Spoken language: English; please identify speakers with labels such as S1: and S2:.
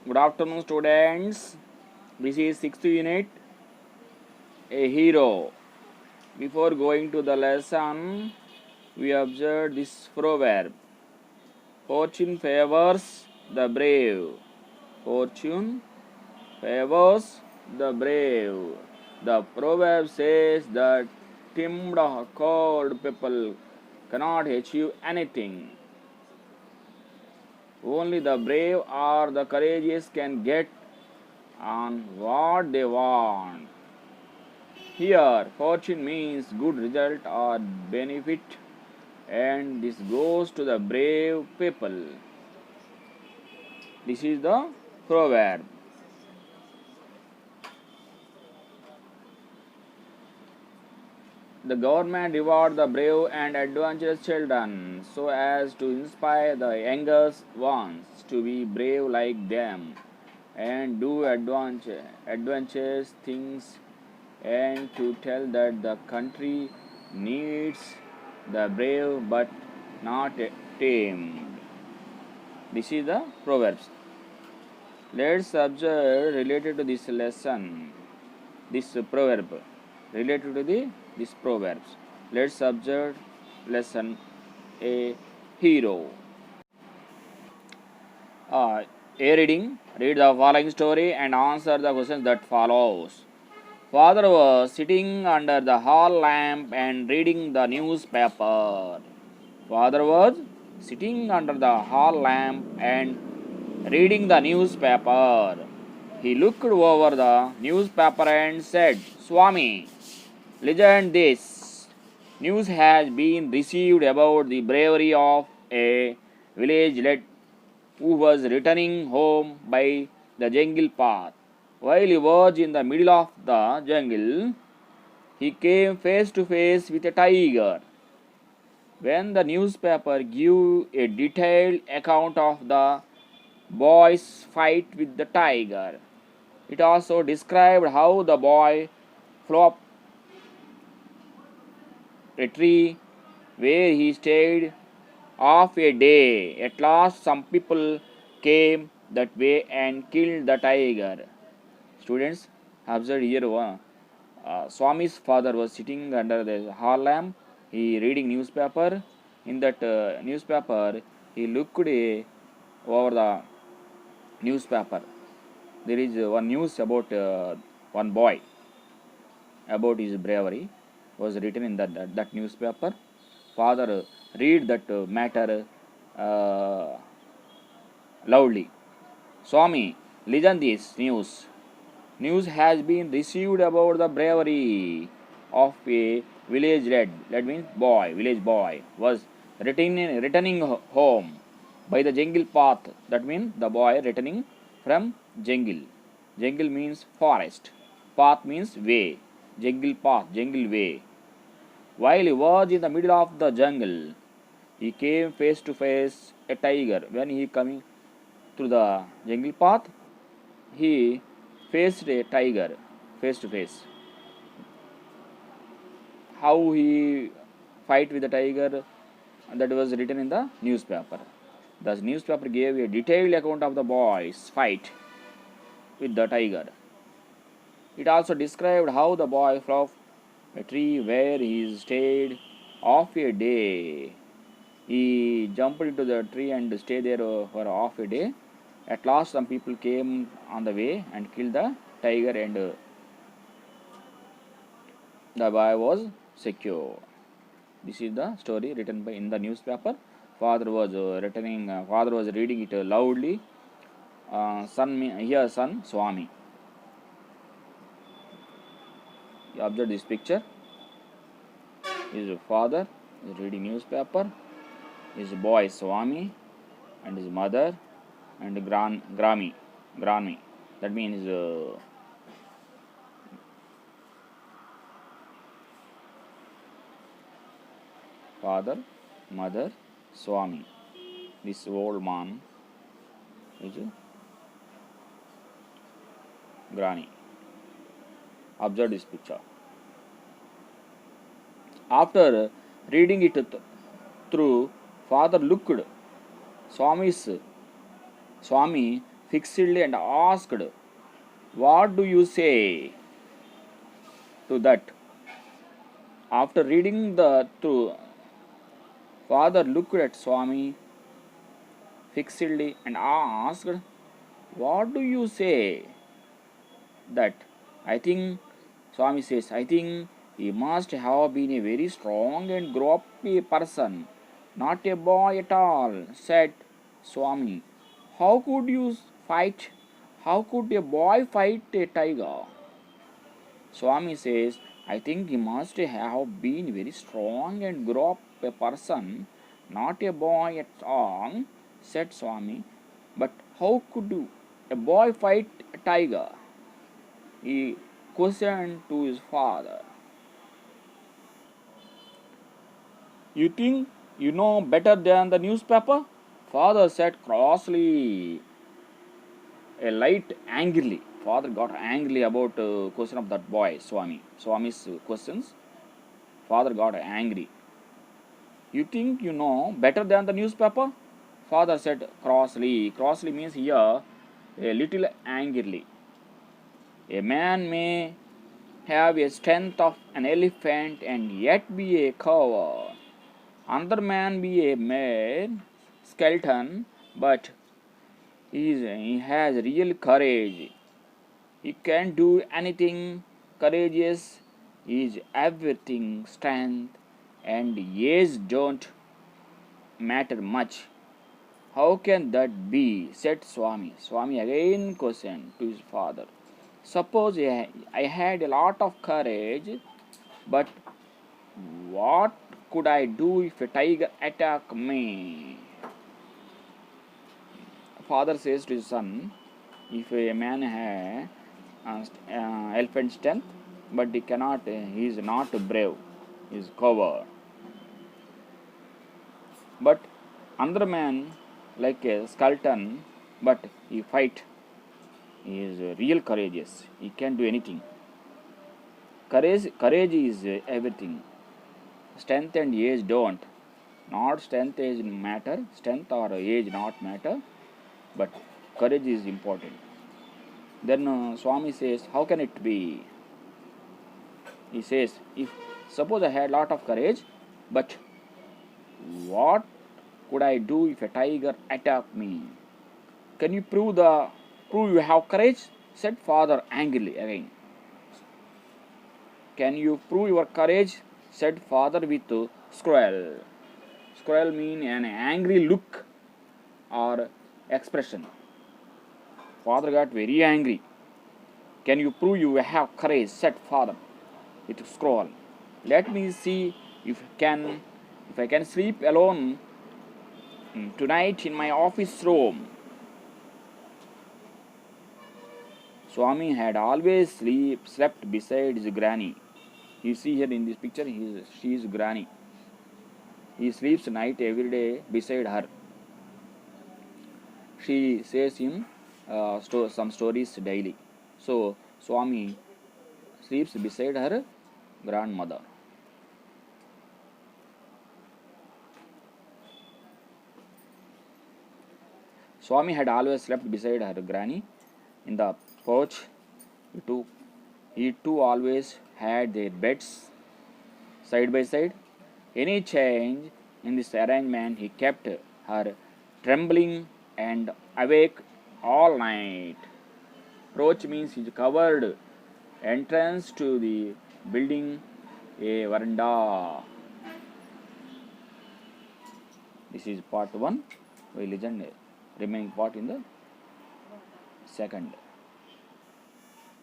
S1: Good afternoon, students. This is 6th unit, a hero. Before going to the lesson, we observed this proverb. Fortune favors the brave. Fortune favors the brave. The proverb says that timid, cold people cannot achieve anything. Only the brave or the courageous can get on what they want. Here, fortune means good result or benefit, and this goes to the brave people. This is the proverb. The government reward the brave and adventurous children so as to inspire the younger ones to be brave like them and do adventurous things, and to tell that the country needs the brave but not tamed. This is the proverbs. Let's observe related to this lesson, this proverb, related to this proverbs. Let's observe lesson a hero. A reading. Read the following story and answer the questions that follows. Father was sitting under the hall lamp and reading the newspaper. Father was sitting under the hall lamp and reading the newspaper. He looked over the newspaper and said, Swami, listen this. News has been received about the bravery of a village lad who was returning home by the jungle path. While he was in the middle of the jungle, he came face to face with a tiger. When the newspaper gave a detailed account of the boy's fight with the tiger, it also described how the boy flew up a tree where he stayed half a day. At last, some people came that way and killed the tiger. Students, observe here one. Swami's father was sitting under the hall lamp. He reading newspaper. In that newspaper, he looked over the newspaper. There is one news about one boy, about his bravery, was written in that newspaper. Father read that matter loudly. Swami, listen this news. News has been received about the bravery of a village lad. That means boy, village boy, was returning home by the jungle path. That means the boy returning from jungle. Jungle means forest. Path means way. Jungle path, jungle way. While he was in the middle of the jungle, he came face to face a tiger. When he coming through the jungle path, he faced a tiger face to face. How he fight with the tiger, that was written in the newspaper. The newspaper gave a detailed account of the boy's fight with the tiger. It also described how the boy flew off a tree where he stayed half a day. He jumped into the tree and stayed there for half a day. At last, some people came on the way and killed the tiger, and the boy was secure. This is the story written by in the newspaper. Father was Father was reading it loudly. Son Swami. You observe this picture. His father is reading newspaper. His boy Swami, and his mother and Granny. That means father, mother, Swami. This old man is Granny. Observe this picture. After reading it through, father looked. Swami fixedly and asked, "What do you say to that?" After reading the through, father looked at Swami fixedly and asked, "What do you say that?" I think, Swami says, "I think he must have been a very strong and grumpy person, not a boy at all," said Swami. "How could you fight? How could a boy fight a tiger?" Swami says, "I think he must have been very strong and grow up a person, not a boy at all," said Swami. "But how could a boy fight a tiger?" He questioned to his father. "You think you know better than the newspaper?" Father said crossly, a light angrily. Father got angry about question of that boy, Swami's questions. Father got angry. "You think you know better than the newspaper?" Father said crossly. Crossly means here a little angrily. "A man may have a strength of an elephant and yet be a coward. Another man be a mere skeleton, but he has real courage. He can do anything. Courageous is everything. Strength and age don't matter much." "How can that be?" said Swami. Swami again questioned to his father. "Suppose I had a lot of courage, but what could I do if a tiger attacked me?" Father says to his son, "If a man has elephant strength, but he is not brave, he is coward. But another man, like a skeleton, but he fight, he is real courageous, he can do anything. Courage is everything. Strength and age don't. Not strength age matter, strength or age not matter, but courage is important." Then Swami says, "How can it be?" He says, "If suppose I had lot of courage, but what could I do if a tiger attacked me?" "Can you prove you have courage?" said father angrily again. "Can you prove your courage?" said father with scowl. Scowl mean an angry look or expression. Father got very angry. "Can you prove you have courage?" said father with scowl. "Let me see if I can sleep alone tonight in my office room." Swami had always slept beside his granny. You see here in this picture, she is granny. He sleeps night every day beside her. She says him some stories daily. So Swami sleeps beside her grandmother. Swami had always slept beside her granny in the porch. He too always had their beds side by side. Any change in this arrangement, he kept her trembling and awake all night. Porch means he covered entrance to the building, a veranda. This is part 1. We listen remaining part in the second.